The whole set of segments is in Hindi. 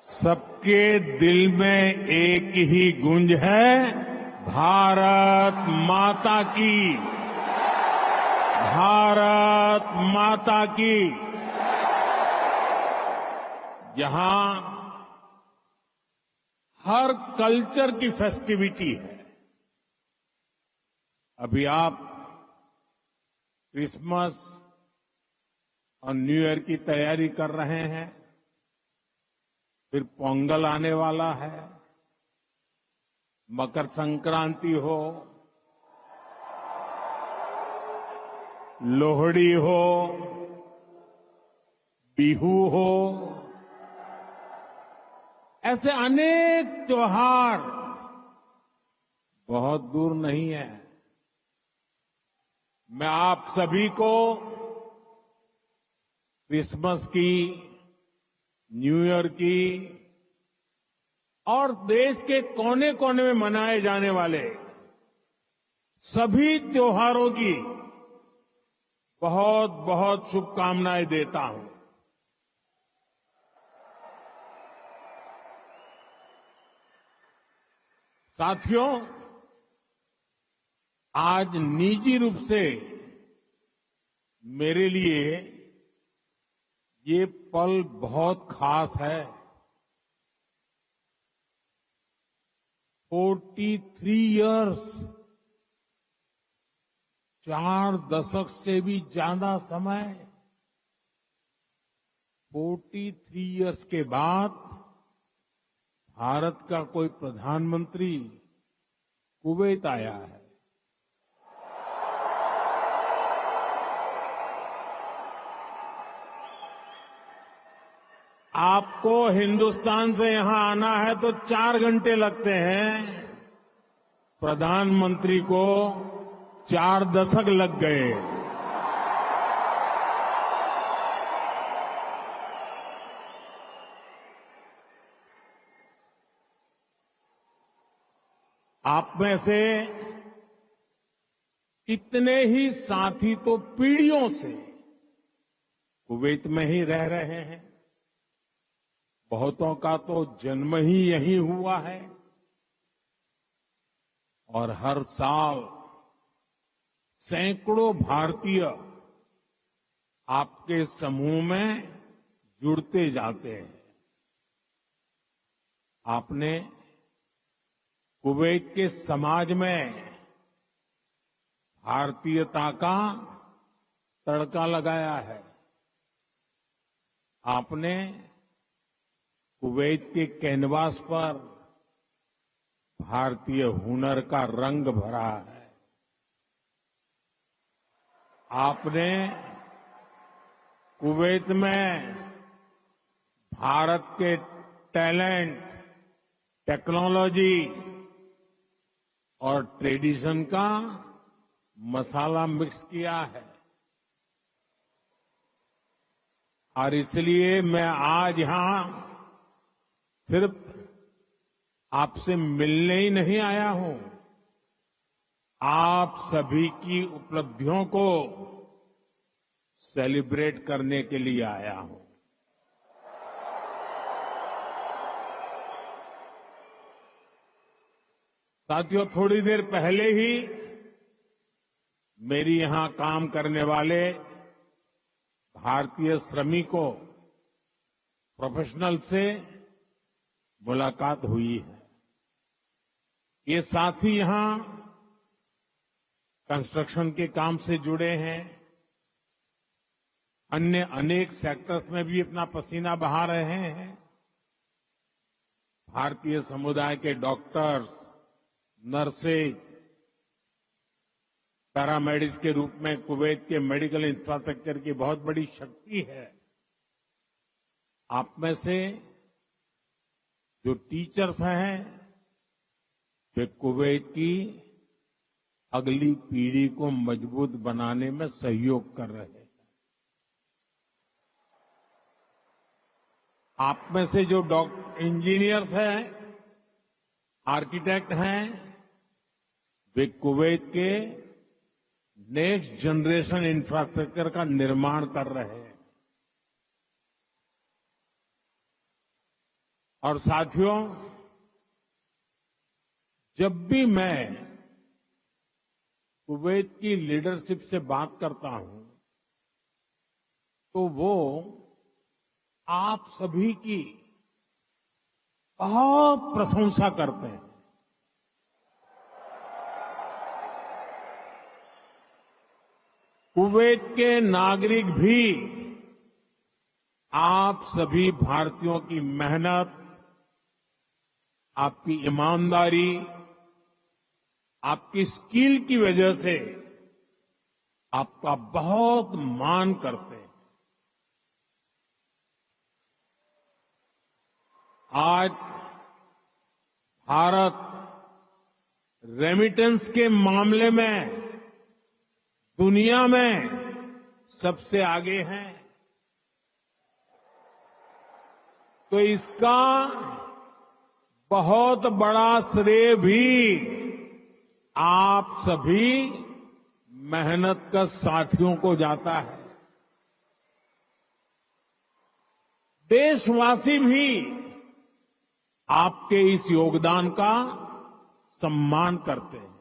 सबके दिल में एक ही गूंज है, भारत माता की, भारत माता की। यहां हर कल्चर की फेस्टिविटी है। अभी आप क्रिसमस और न्यू ईयर की तैयारी कर रहे हैं, फिर पोंगल आने वाला है, मकर संक्रांति हो, लोहड़ी हो, बिहू हो, ऐसे अनेक त्योहार बहुत दूर नहीं है। मैं आप सभी को क्रिसमस की, न्यू ईयर की और देश के कोने कोने में मनाए जाने वाले सभी त्योहारों की बहुत बहुत शुभकामनाएं देता हूं। साथियों, आज निजी रूप से मेरे लिए ये पल बहुत खास है। 43 इयर्स, 4 दशक से भी ज्यादा समय, 43 इयर्स के बाद भारत का कोई प्रधानमंत्री कुवैत आया है। आपको हिंदुस्तान से यहां आना है तो 4 घंटे लगते हैं, प्रधानमंत्री को 4 दशक लग गए। आप में से इतने ही साथी तो पीढ़ियों से कुवैत में ही रह रहे हैं। बहुतों का तो जन्म ही यहीं हुआ है और हर साल सैकड़ों भारतीय आपके समूह में जुड़ते जाते हैं। आपने कुवैत के समाज में भारतीयता का तड़का लगाया है। आपने कुवैत के कैनवास पर भारतीय हुनर का रंग भरा है। आपने कुवैत में भारत के टैलेंट, टेक्नोलॉजी और ट्रेडिशन का मसाला मिक्स किया है। और इसलिए मैं आज यहां सिर्फ आपसे मिलने ही नहीं आया हूं, आप सभी की उपलब्धियों को सेलिब्रेट करने के लिए आया हूं। साथियों, थोड़ी देर पहले ही मेरी यहां काम करने वाले भारतीय श्रमिकों, प्रोफेशनल से मुलाकात हुई है। ये साथी यहां कंस्ट्रक्शन के काम से जुड़े हैं, अन्य अनेक सेक्टर्स में भी अपना पसीना बहा रहे हैं। भारतीय समुदाय के डॉक्टर्स, नर्सेज, पैरामेडिक्स के रूप में कुवैत के मेडिकल इंफ्रास्ट्रक्चर की बहुत बड़ी शक्ति है। आप में से जो टीचर्स हैं, वे कुवैत की अगली पीढ़ी को मजबूत बनाने में सहयोग कर रहे हैं। आप में से जो इंजीनियर्स हैं, आर्किटेक्ट हैं, वे कुवैत के नेक्स्ट जनरेशन इंफ्रास्ट्रक्चर का निर्माण कर रहे हैं। और साथियों, जब भी मैं कुवैत की लीडरशिप से बात करता हूं तो वो आप सभी की बहुत प्रशंसा करते हैं। कुवैत के नागरिक भी आप सभी भारतीयों की मेहनत, आपकी ईमानदारी, आपकी स्किल की वजह से आपका बहुत मान करते हैं। आज भारत रेमिटेंस के मामले में दुनिया में सबसे आगे है, तो इसका बहुत बड़ा श्रेय भी आप सभी मेहनत कर साथियों को जाता है। देशवासी भी आपके इस योगदान का सम्मान करते हैं।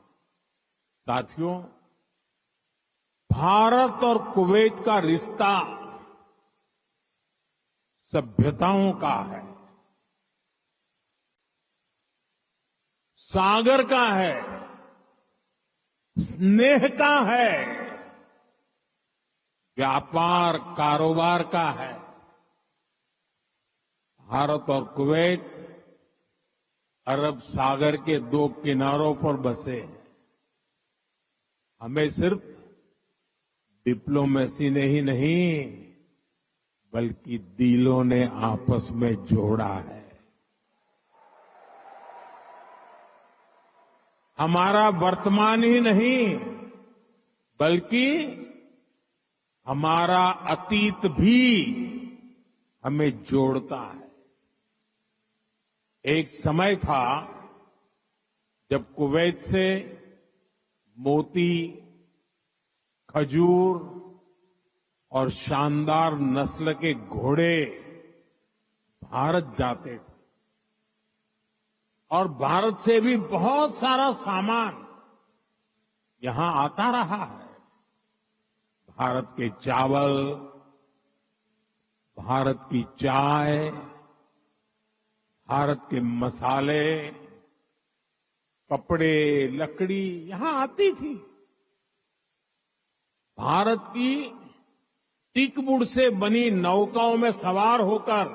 साथियों, भारत और कुवैत का रिश्ता सभ्यताओं का है, सागर का है, स्नेह का है, व्यापार कारोबार का है। भारत और कुवैत अरब सागर के दो किनारों पर बसे हैं। हमें सिर्फ डिप्लोमेसी ने ही नहीं बल्कि दिलों ने आपस में जोड़ा है। हमारा वर्तमान ही नहीं बल्कि हमारा अतीत भी हमें जोड़ता है। एक समय था जब कुवैत से मोती, खजूर और शानदार नस्ल के घोड़े भारत जाते थे और भारत से भी बहुत सारा सामान यहां आता रहा है। भारत के चावल, भारत की चाय, भारत के मसाले, कपड़े, लकड़ी यहां आती थी। भारत की टीकवुड से बनी नौकाओं में सवार होकर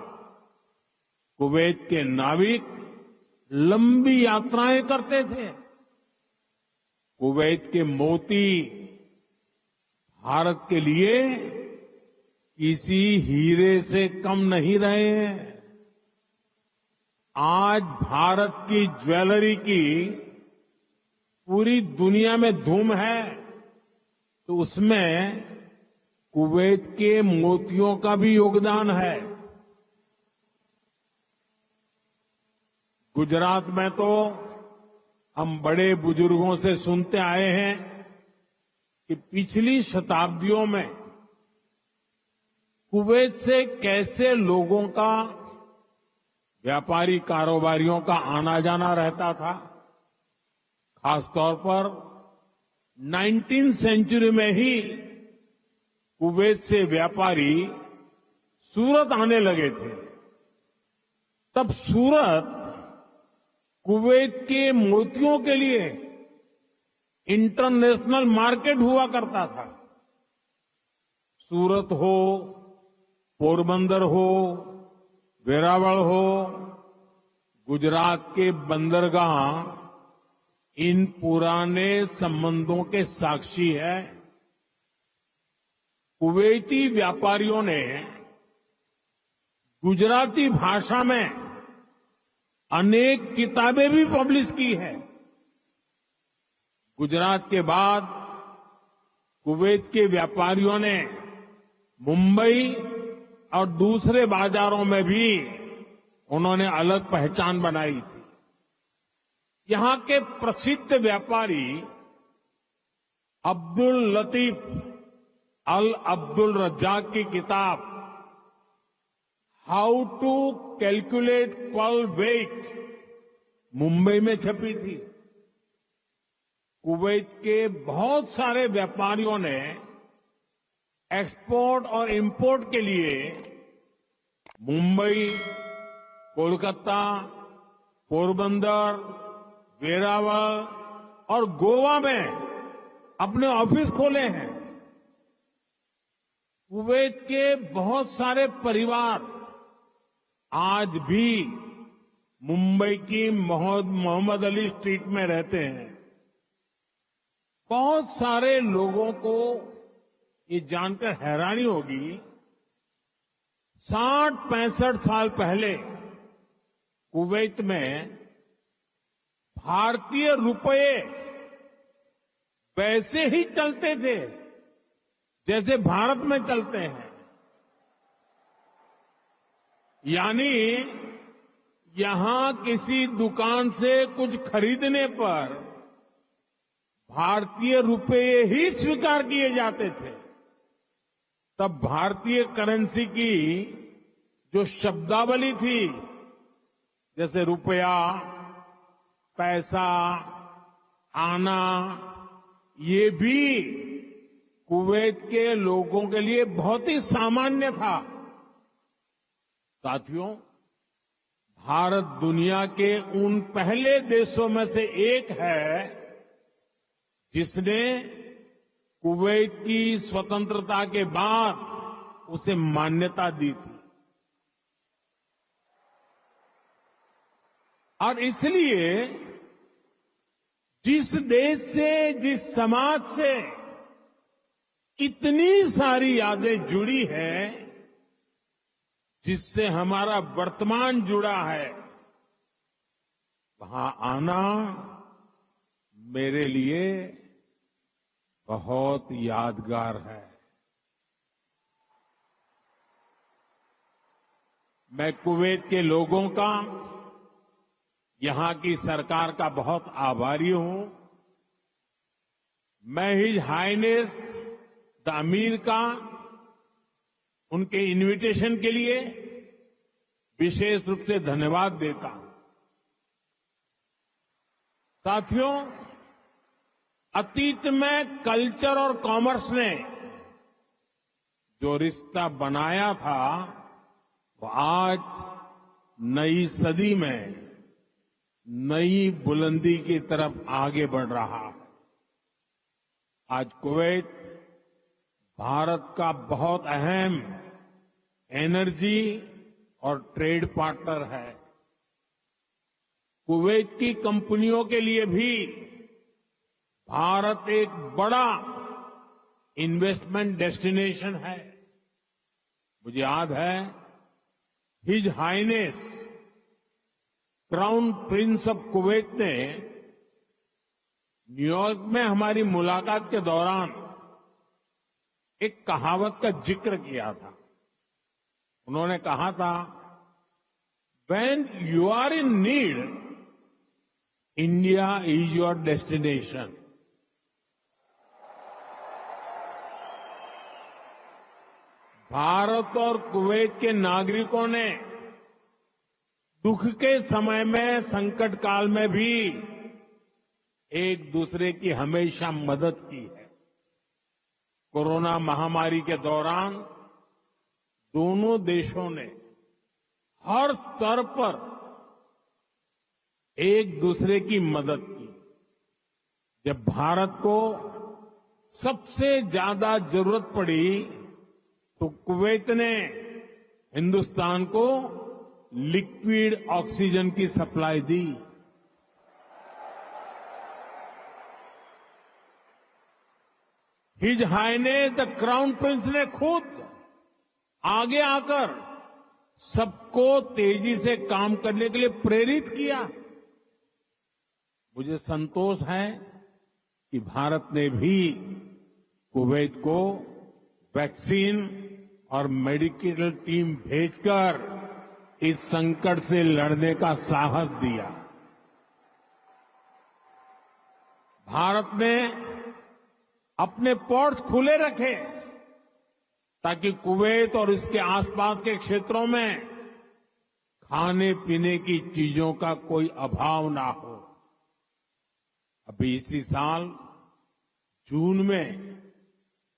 कुवैत के नाविक लंबी यात्राएं करते थे। कुवैत के मोती भारत के लिए किसी हीरे से कम नहीं रहे हैं। आज भारत की ज्वेलरी की पूरी दुनिया में धूम है, तो उसमें कुवैत के मोतियों का भी योगदान है। गुजरात में तो हम बड़े बुजुर्गों से सुनते आए हैं कि पिछली शताब्दियों में कुवैत से कैसे लोगों का, व्यापारी कारोबारियों का आना जाना रहता था। खासतौर पर 19वीं सेंचुरी में ही कुवैत से व्यापारी सूरत आने लगे थे। तब सूरत कुवैत के मोतियों के लिए इंटरनेशनल मार्केट हुआ करता था। सूरत हो, पोरबंदर हो, वेरावल हो, गुजरात के बंदरगाह इन पुराने संबंधों के साक्षी है। कुवैती व्यापारियों ने गुजराती भाषा में अनेक किताबें भी पब्लिश की है। गुजरात के बाद कुवैत के व्यापारियों ने मुंबई और दूसरे बाजारों में भी उन्होंने अलग पहचान बनाई थी। यहां के प्रसिद्ध व्यापारी अब्दुल लतीफ अल अब्दुल रज्जाक की किताब how to calculate pearl weight Mumbai में छपी थी। कुवैत के बहुत सारे व्यापारियों ने एक्सपोर्ट और इंपोर्ट के लिए मुंबई, कोलकाता, पोरबंदर, वेरावल और गोवा में अपने ऑफिस खोले हैं। कुवैत के बहुत सारे परिवार आज भी मुंबई की मोहम्मद अली स्ट्रीट में रहते हैं। बहुत सारे लोगों को ये जानकर हैरानी होगी, 60-65 साल पहले कुवैत में भारतीय रुपये वैसे ही चलते थे जैसे भारत में चलते हैं। यानी यहां किसी दुकान से कुछ खरीदने पर भारतीय रुपये ही स्वीकार किए जाते थे। तब भारतीय करेंसी की जो शब्दावली थी, जैसे रुपया, पैसा, आना, ये भी कुवैत के लोगों के लिए बहुत ही सामान्य था। साथियों, भारत दुनिया के उन पहले देशों में से एक है जिसने कुवैत की स्वतंत्रता के बाद उसे मान्यता दी थी। और इसलिए जिस देश से, जिस समाज से इतनी सारी यादें जुड़ी हैं, जिससे हमारा वर्तमान जुड़ा है, वहां आना मेरे लिए बहुत यादगार है। मैं कुवैत के लोगों का, यहां की सरकार का बहुत आभारी हूं। मैं हिज हाइनेस द अमीर का उनके इनविटेशन के लिए विशेष रूप से धन्यवाद देता हूं। साथियों, अतीत में कल्चर और कॉमर्स ने जो रिश्ता बनाया था, वो आज नई सदी में नई बुलंदी की तरफ आगे बढ़ रहा है। आज कुवैत भारत का बहुत अहम एनर्जी और ट्रेड पार्टनर है। कुवैत की कंपनियों के लिए भी भारत एक बड़ा इन्वेस्टमेंट डेस्टिनेशन है। मुझे याद है, his highness crown prince of Kuwait ने न्यूयॉर्क में हमारी मुलाकात के दौरान एक कहावत का जिक्र किया था। उन्होंने कहा था, when you are in need, India is your destination. Bharat और कुवैत के नागरिकों ने दुख के समय में, संकट काल में भी एक दूसरे की हमेशा मदद की है। कोरोना महामारी के दौरान दोनों देशों ने हर स्तर पर एक दूसरे की मदद की। जब भारत को सबसे ज्यादा जरूरत पड़ी तो कुवैत ने हिंदुस्तान को लिक्विड ऑक्सीजन की सप्लाई दी। His highness the crown prince ने खुद आगे आकर सबको तेजी से काम करने के लिए प्रेरित किया। मुझे संतोष है कि भारत ने भी कुवैत को वैक्सीन और मेडिकल टीम भेजकर इस संकट से लड़ने का साहस दिया। भारत ने अपने पोर्ट्स खुले रखे ताकि कुवैत और इसके आसपास के क्षेत्रों में खाने पीने की चीजों का कोई अभाव ना हो। अभी इसी साल जून में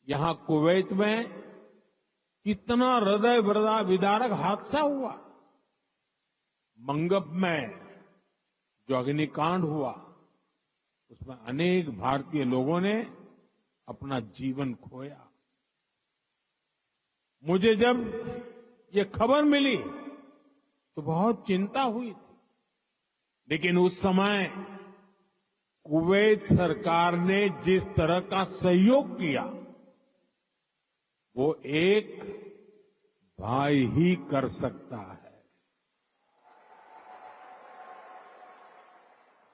यहां कुवैत में कितना हृदय विदारक हादसा हुआ। मंगप में जो अग्निकांड हुआ उसमें अनेक भारतीय लोगों ने अपना जीवन खोया। मुझे जब ये खबर मिली तो बहुत चिंता हुई थी, लेकिन उस समय कुवैत सरकार ने जिस तरह का सहयोग किया वो एक भाई ही कर सकता है।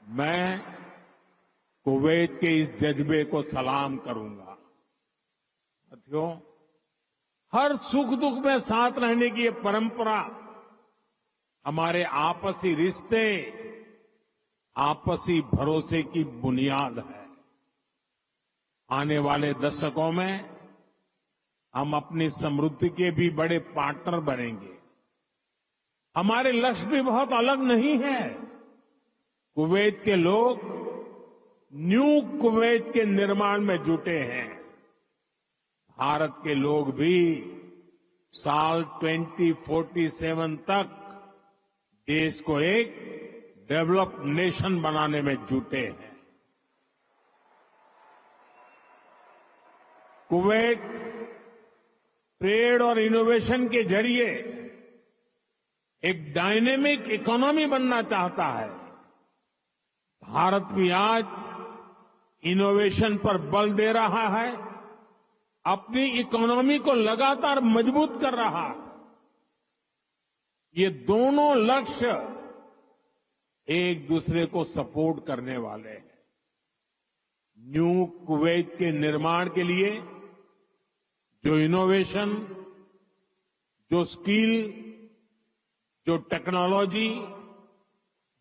मैं कुवैत के इस जज्बे को सलाम करूंगा। साथियों, हर सुख दुख में साथ रहने की ये परंपरा हमारे आपसी रिश्ते, आपसी भरोसे की बुनियाद है। आने वाले दशकों में हम अपनी समृद्धि के भी बड़े पार्टनर बनेंगे। हमारे लक्ष्य भी बहुत अलग नहीं है। कुवैत के लोग न्यू कुवैत के निर्माण में जुटे हैं। भारत के लोग भी साल 2047 तक देश को एक डेवलप्ड नेशन बनाने में जुटे हैं। कुवैत ट्रेड और इनोवेशन के जरिए एक डायनेमिक इकोनॉमी बनना चाहता है। भारत भी आज इनोवेशन पर बल दे रहा है, अपनी इकोनॉमी को लगातार मजबूत कर रहा है। ये दोनों लक्ष्य एक दूसरे को सपोर्ट करने वाले हैं। न्यू कुवैत के निर्माण के लिए जो इनोवेशन, जो स्किल, जो टेक्नोलॉजी,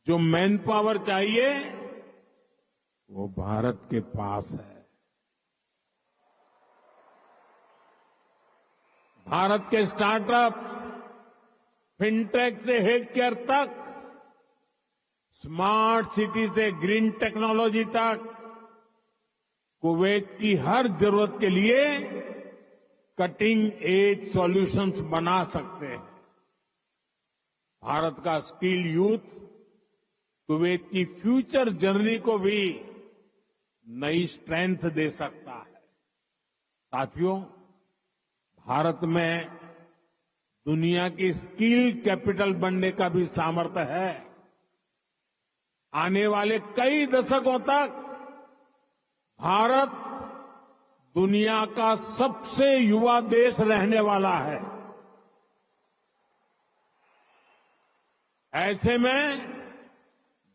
जो मैन पावर चाहिए वो भारत के पास है। भारत के स्टार्टअप्स, फिनटेक से हेल्थ केयर तक, स्मार्ट सिटी से ग्रीन टेक्नोलॉजी तक, कुवैत की हर जरूरत के लिए कटिंग एज सॉल्यूशंस बना सकते हैं। भारत का स्किल यूथ कुवैत की फ्यूचर जर्नी को भी नई स्ट्रेंथ दे सकता है। साथियों, भारत में दुनिया की स्किल कैपिटल बनने का भी सामर्थ्य है। आने वाले कई दशकों तक भारत दुनिया का सबसे युवा देश रहने वाला है। ऐसे में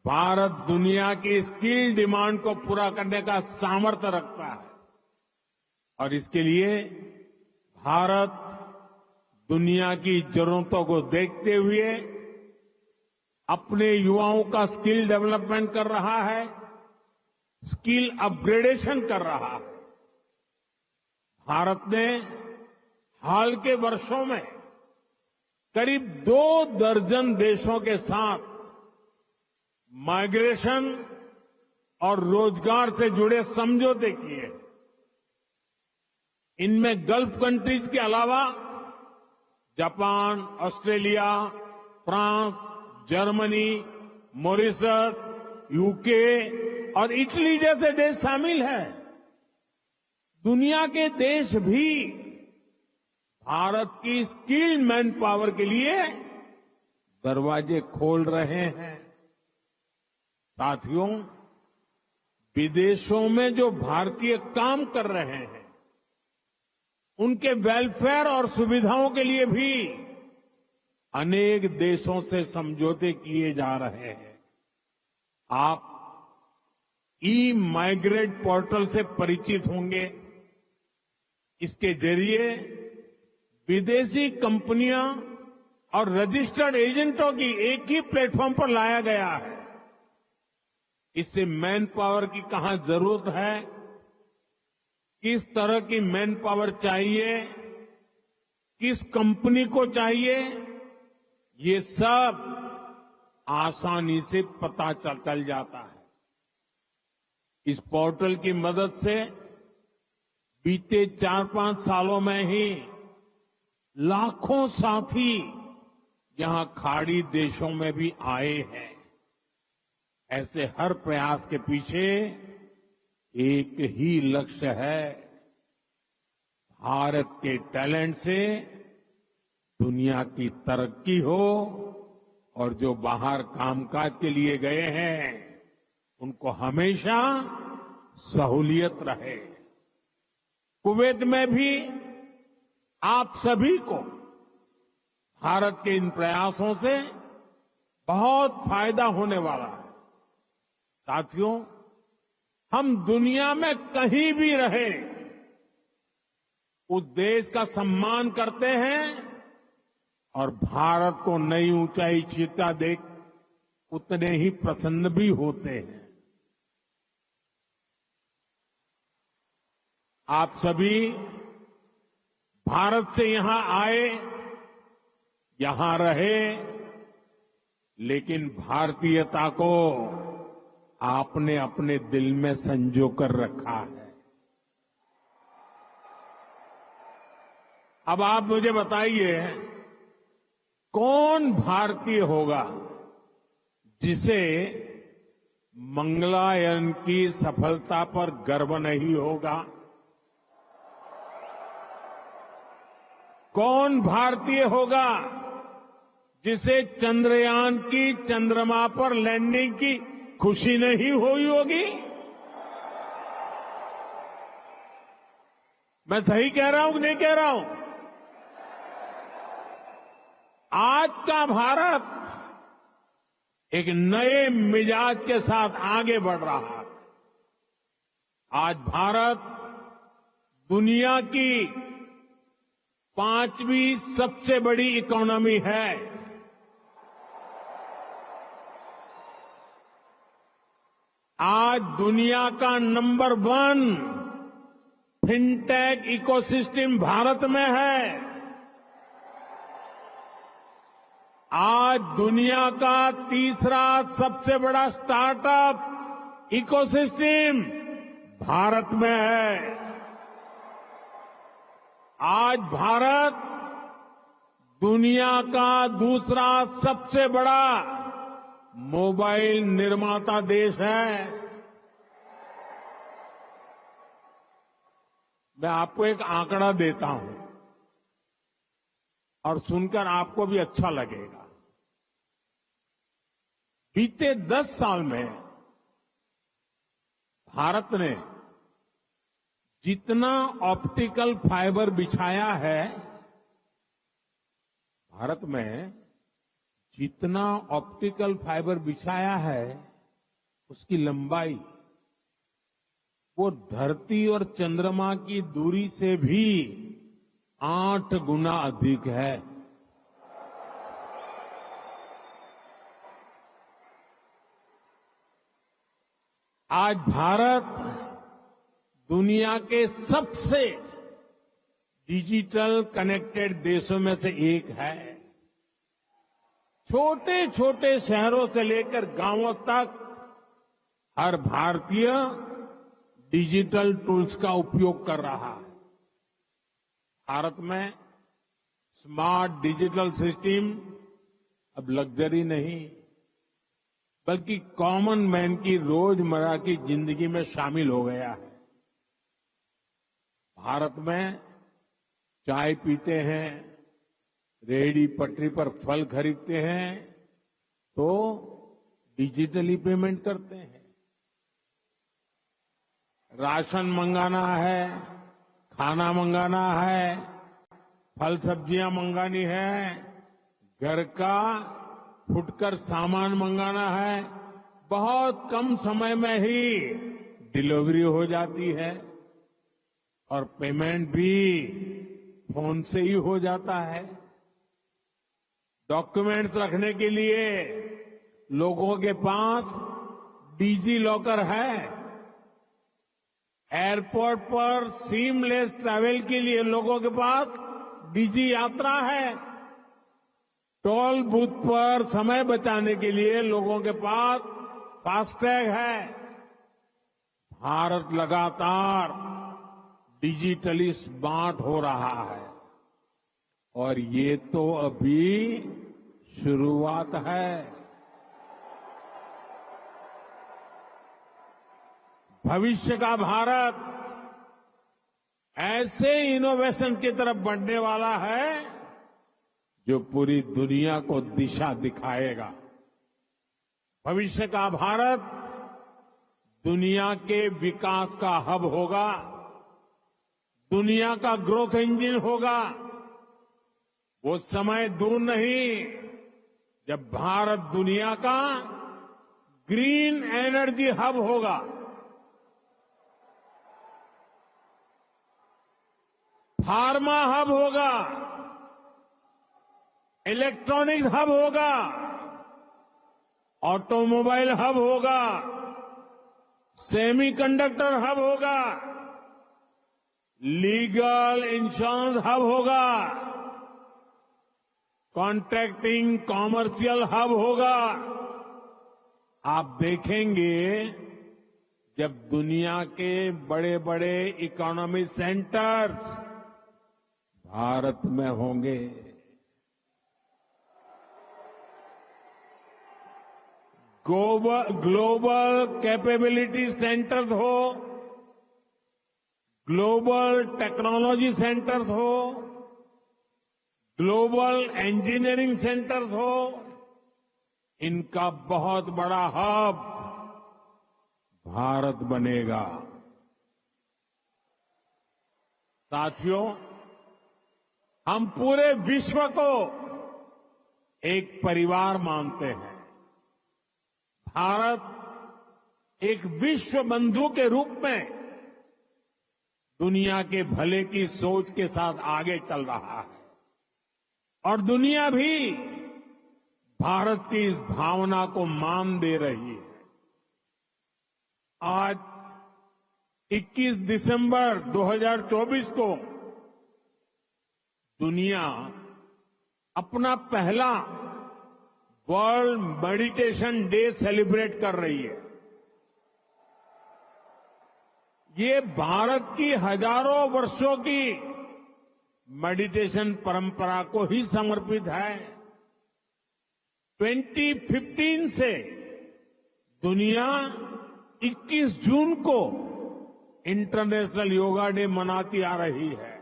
भारत दुनिया की स्किल डिमांड को पूरा करने का सामर्थ्य रखता है और इसके लिए भारत दुनिया की जरूरतों को देखते हुए अपने युवाओं का स्किल डेवलपमेंट कर रहा है, स्किल अपग्रेडेशन कर रहा है। भारत ने हाल के वर्षों में करीब 2 दर्जन देशों के साथ माइग्रेशन और रोजगार से जुड़े समझौते किए। इनमें गल्फ कंट्रीज के अलावा Japan, Australia, France, Germany, Mauritius, UK और इटली जैसे देश शामिल हैं। दुनिया के देश भी भारत की स्किल्ड मैन पावर के लिए दरवाजे खोल रहे हैं। साथियों, विदेशों में जो भारतीय काम कर रहे हैं उनके वेलफेयर और सुविधाओं के लिए भी अनेक देशों से समझौते किए जा रहे हैं। आप ई माइग्रेट पोर्टल से परिचित होंगे। इसके जरिए विदेशी कंपनियां और रजिस्टर्ड एजेंटों की एक ही प्लेटफॉर्म पर लाया गया है। इससे मैन पावर की कहां जरूरत है, किस तरह की मैन पावर चाहिए, किस कंपनी को चाहिए, ये सब आसानी से पता चल जाता है। इस पोर्टल की मदद से बीते 4-5 सालों में ही लाखों साथी यहां खाड़ी देशों में भी आए हैं। ऐसे हर प्रयास के पीछे एक ही लक्ष्य है, भारत के टैलेंट से दुनिया की तरक्की हो और जो बाहर कामकाज के लिए गए हैं उनको हमेशा सहूलियत रहे। कुवैत में भी आप सभी को भारत के इन प्रयासों से बहुत फायदा होने वाला है। साथियों, हम दुनिया में कहीं भी रहे उस देश का सम्मान करते हैं और भारत को नई ऊंचाई छूता देख उतने ही प्रसन्न भी होते हैं। आप सभी भारत से यहां आए, यहां रहे, लेकिन भारतीयता को आपने अपने दिल में संजो कर रखा है। अब आप मुझे बताइए, कौन भारतीय होगा जिसे मंगलायन की सफलता पर गर्व नहीं होगा? कौन भारतीय होगा जिसे चंद्रयान की चंद्रमा पर लैंडिंग की खुशी नहीं हुई होगी? मैं सही कह रहा हूं कि नहीं कह रहा हूं? आज का भारत एक नए मिजाज के साथ आगे बढ़ रहा है। आज भारत दुनिया की 5वीं सबसे बड़ी इकोनॉमी है। आज दुनिया का नंबर 1 फिनटेक इकोसिस्टम भारत में है। आज दुनिया का तीसरा सबसे बड़ा स्टार्टअप इकोसिस्टम भारत में है। आज भारत दुनिया का दूसरा सबसे बड़ा मोबाइल निर्माता देश है। मैं आपको एक आंकड़ा देता हूं और सुनकर आपको भी अच्छा लगेगा। बीते 10 साल में भारत ने जितना ऑप्टिकल फाइबर बिछाया है, भारत में जितना ऑप्टिकल फाइबर बिछाया है उसकी लंबाई वो धरती और चंद्रमा की दूरी से भी 8 गुना अधिक है। आज भारत दुनिया के सबसे डिजिटल कनेक्टेड देशों में से एक है। छोटे छोटे शहरों से लेकर गांवों तक हर भारतीय डिजिटल टूल्स का उपयोग कर रहा है। भारत में स्मार्ट डिजिटल सिस्टम अब लग्जरी नहीं बल्कि कॉमन मैन की रोजमर्रा की जिंदगी में शामिल हो गया है। भारत में चाय पीते हैं, रेहड़ी पटरी पर फल खरीदते हैं तो डिजिटली पेमेंट करते हैं। राशन मंगाना है, खाना मंगाना है, फल सब्जियां मंगानी है, घर का फुटकर सामान मंगाना है, बहुत कम समय में ही डिलीवरी हो जाती है और पेमेंट भी फोन से ही हो जाता है। डॉक्यूमेंट्स रखने के लिए लोगों के पास डिजी लॉकर है। एयरपोर्ट पर सीमलेस ट्रैवल के लिए लोगों के पास डिजी यात्रा है। टोल बूथ पर समय बचाने के लिए लोगों के पास फास्टैग है। भारत लगातार डिजिटली स्मार्ट हो रहा है और ये तो अभी शुरुआत है। भविष्य का भारत ऐसे इनोवेशन की तरफ बढ़ने वाला है जो पूरी दुनिया को दिशा दिखाएगा। भविष्य का भारत दुनिया के विकास का हब होगा, दुनिया का ग्रोथ इंजन होगा। वो समय दूर नहीं जब भारत दुनिया का ग्रीन एनर्जी हब होगा। फार्मा हब होगा, इलेक्ट्रॉनिक्स हब होगा, ऑटोमोबाइल हब होगा, सेमीकंडक्टर हब होगा, लीगल इंश्योरेंस हब होगा, कॉन्ट्रैक्टिंग कॉमर्शियल हब होगा। आप देखेंगे जब दुनिया के बड़े बड़े इकोनॉमी सेंटर्स भारत में होंगे। ग्लोबल कैपेबिलिटी सेंटर्स हो, ग्लोबल टेक्नोलॉजी सेंटर्स हो, ग्लोबल इंजीनियरिंग सेंटर्स हो, इनका बहुत बड़ा हब भारत बनेगा। साथियों, हम पूरे विश्व को एक परिवार मानते हैं। भारत एक विश्व बंधु के रूप में दुनिया के भले की सोच के साथ आगे चल रहा है और दुनिया भी भारत की इस भावना को मान दे रही है। आज 21 दिसंबर 2024 को दुनिया अपना पहला वर्ल्ड मेडिटेशन डे सेलिब्रेट कर रही है। ये भारत की हजारों वर्षों की मेडिटेशन परंपरा को ही समर्पित है। 2015 से दुनिया 21 जून को इंटरनेशनल योगा डे मनाती आ रही है।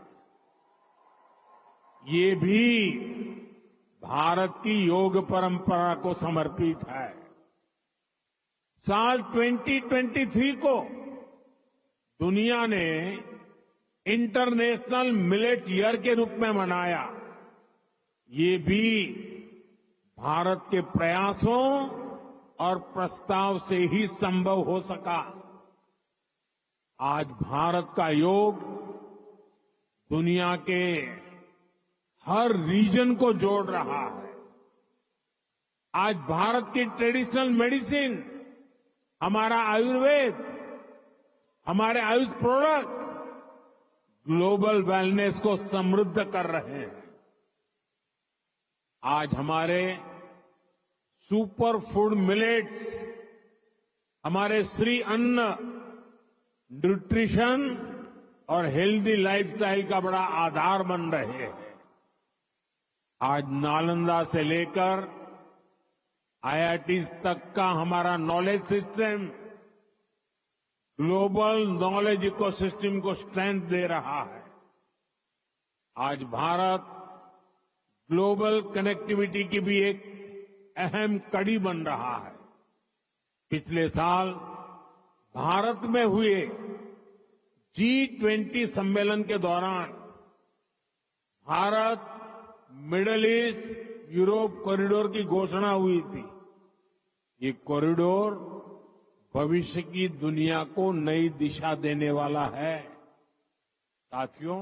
ये भी भारत की योग परंपरा को समर्पित है। साल 2023 को दुनिया ने इंटरनेशनल मिलेट ईयर के रूप में मनाया। ये भी भारत के प्रयासों और प्रस्ताव से ही संभव हो सका। आज भारत का योग दुनिया के हर रीजन को जोड़ रहा है। आज भारत की ट्रेडिशनल मेडिसिन, हमारा आयुर्वेद, हमारे आयुष प्रोडक्ट ग्लोबल वेलनेस को समृद्ध कर रहे हैं। आज हमारे सुपर फूड मिलेट्स, हमारे श्री अन्न न्यूट्रिशन और हेल्दी लाइफस्टाइल का बड़ा आधार बन रहे हैं। आज नालंदा से लेकर आईआईटीज तक का हमारा knowledge system global knowledge ecosystem को स्ट्रेंथ दे रहा है। आज भारत ग्लोबल कनेक्टिविटी की भी एक अहम कड़ी बन रहा है। पिछले साल भारत में हुए G20 सम्मेलन के दौरान Bharat middle east Europe corridor की घोषणा हुई थी। ये कॉरिडोर भविष्य की दुनिया को नई दिशा देने वाला है। साथियों,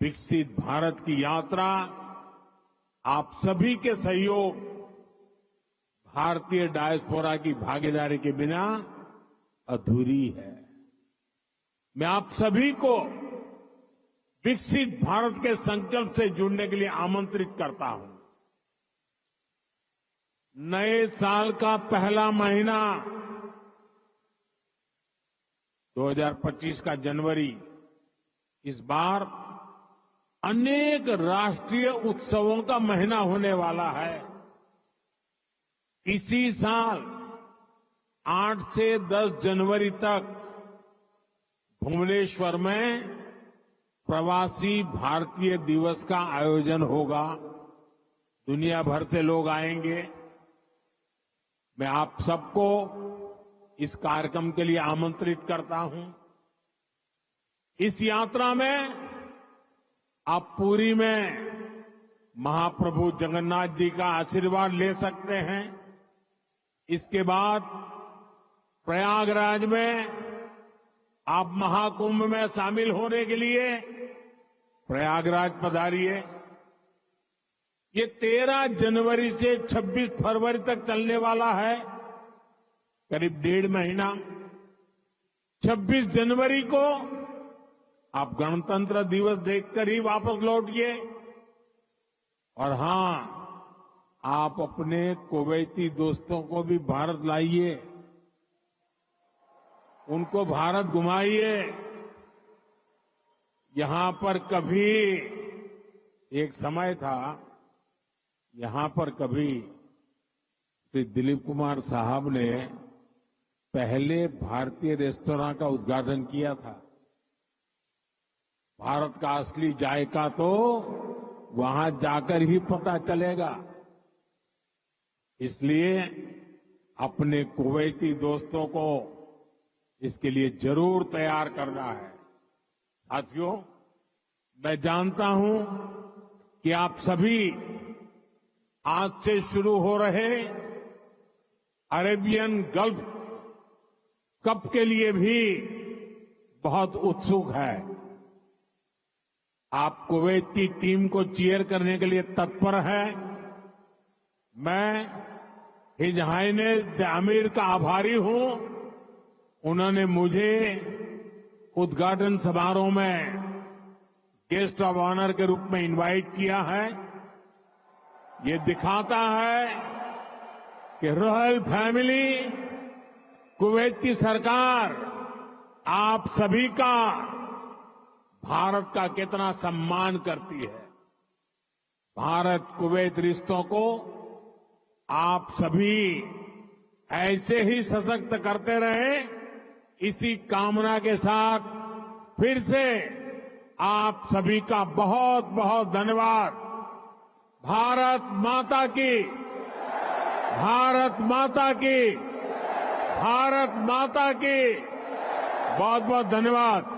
विकसित भारत की यात्रा आप सभी के सहयोग, भारतीय डायस्पोरा की भागीदारी के बिना अधूरी है। मैं आप सभी को विकसित भारत के संकल्प से जुड़ने के लिए आमंत्रित करता हूं। नए साल का पहला महीना 2025 का जनवरी इस बार अनेक राष्ट्रीय उत्सवों का महीना होने वाला है। इसी साल 8 से 10 जनवरी तक भुवनेश्वर में प्रवासी भारतीय दिवस का आयोजन होगा। दुनिया भर से लोग आएंगे। मैं आप सबको इस कार्यक्रम के लिए आमंत्रित करता हूं। इस यात्रा में आप पुरी में महाप्रभु जगन्नाथ जी का आशीर्वाद ले सकते हैं। इसके बाद प्रयागराज में आप महाकुंभ में शामिल होने के लिए प्रयागराज पधारिए। ये 13 जनवरी से 26 फरवरी तक चलने वाला है, करीब 1.5 महीना। 26 जनवरी को आप गणतंत्र दिवस देखकर ही वापस लौटिए। और हां, आप अपने कुवैती दोस्तों को भी भारत लाइए, उनको भारत घुमाइए। यहां पर कभी एक समय था, यहां पर कभी श्री दिलीप कुमार साहब ने पहले भारतीय रेस्तोरां का उद्घाटन किया था। भारत का असली जायका तो वहां जाकर ही पता चलेगा। इसलिए अपने कुवैती दोस्तों को इसके लिए जरूर तैयार करना है। साथियों, मैं जानता हूं कि आप सभी आज से शुरू हो रहे अरेबियन गल्फ कप के लिए भी बहुत उत्सुक है। आप कुवैत की टीम को चीयर करने के लिए तत्पर है। मैं हिज हाइनेस द अमीर का आभारी हूं। उन्होंने मुझे उद्घाटन समारोह में गेस्ट ऑफ ऑनर के रूप में इनवाइट किया है। ये दिखाता है कि रॉयल फैमिली, कुवैत की सरकार आप सभी का, भारत का कितना सम्मान करती है। भारत कुवैत रिश्तों को आप सभी ऐसे ही सशक्त करते रहे, इसी कामना के साथ फिर से आप सभी का बहुत बहुत धन्यवाद। भारत माता की, भारत माता की, भारत माता की बहुत बहुत धन्यवाद।